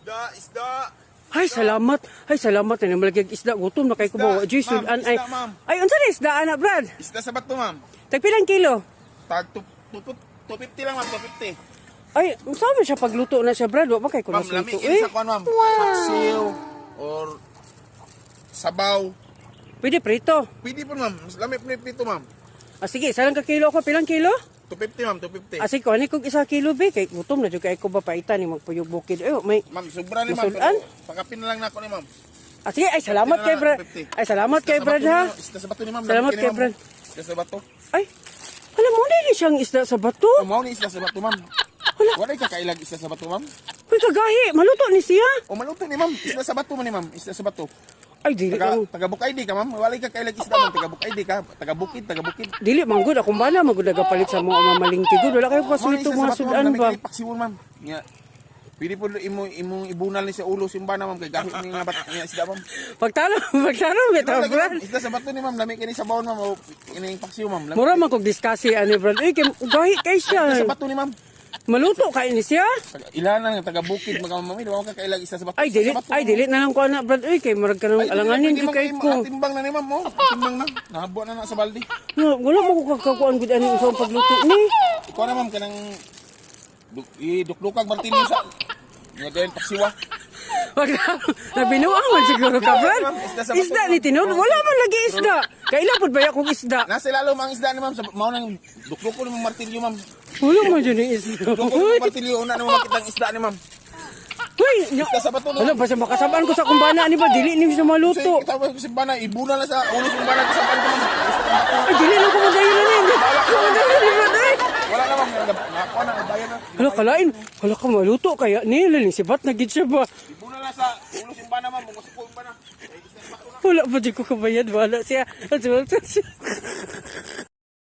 Isda. Ay, salamat. Ay, salamat na malagyan isda. Gutom na kay ko ba? Diyos, Ma'am, ay. isda, ma'am. Ay, unsa na isda, anak, Brad? Isda sa bato, ma'am. Tagpilang kilo? Tag 250 lang, ma'am. 250. Ay, saan siya pagluto na siya, Brad? Wa pa kay ko Ma'am, nasuto. lami sa kuan, ma'am. Paksiw or sabaw. Pwede prito. Pwede po, ma'am. Mas lami po nito, ma'am. Ah, sige, salang ka kilo ako. Pilang kilo? 250, ma'am. 250. Ah, sige, ano kong isa kilo, be? Kay gutom na dyan kay ko ba paitan ni magpuyog bukid. Ay, may... Ma'am, sobra ni ma'am. Masulan? Pero pagkapin na lang na ako ni ma'am. Ah, sige, ay, salamat kay Brad. 250. Ay, salamat Isda kay sa Brad, bato, ha? ma'am. Isda sa bato ni ma'am. Salamat Lami kay ni, Brad. ma'am. Isda sa bato. Ay, alam mo, hindi siyang isda sa bato. Umaw ni isda sa bato, ma'am. Wala ka kailag isda sa bato, ma'am. Uy, kagahi, maluto ni siya. O maluto ni ma'am. Isda sa bato man ni ma'am. Isda sa bato. Ay, dili Taga Bukay di ka, ma'am. Wala ka kailag isda, ma'am. Taga Bukay di ka. Taga Bukid. Dili, manggod. Akong bala, magod nagapalit sa mga mamalingki. Gud, wala kayo kasulito mga sudan ba? Paksiwon, ma'am. Nga. Pwede po imong ibunal ni sa ulo simbana, ma'am. Kay gahit ni nga bat nga isda, ma'am. Pagtalo, bitaw, Brad. Isda sa bato ni ma'am. Lami kini sa bawon, ma'am. O ini paksiw, ma'am. Lami Mura man kong diskasi, ano, Brad. Ay, gahi kay Isda sa siya. bato ni ma'am. Maluto kayo ni siya. Ilanan taga Bukid magamami, di ba ka kailag isa sa bato. Ay, dilit na lang ko anak, Brad. Ay, kay marag ka nang alanganin ko kay ko. Timbang na ni ma'am, oh. Timbang na. Nahabo na sa baldi. Wala mo ko kakakuan gud ani sa pagluto ni. Ikaw na ma'am kanang duklukag martilyo sa. Nga din paksiwa. Wag nabinuang man siguro ka, Brad. Isda ni Tinod, wala man lagi isda. Kailapod ba akong isda? Nasa lalo ang isda ni ma'am sa mao nang duklukon mo martilyo ma'am. Wala man dyan yung isda. Duklukon mo martilyo una na mo makita ang isda ni ma'am. Uy, Isda sa bato. wala ba sa makasabaan ko sa kumbana ni ba? Dili ni siya maluto. Kita ba si bana ibuna na sa ulo si bana sa pan ko ma'am. Ay, dili lang ko magayon na ni. Kumadali ni Brad. Wala na ma'am, nako na bayan na. Hala, kalain. Hala ka maluto kaya ni. Laling sibat na gid siya ba? Ibuna na sa ulo si bana ma'am, mo sa bana. Wala pa di ko kabayad. Wala siya.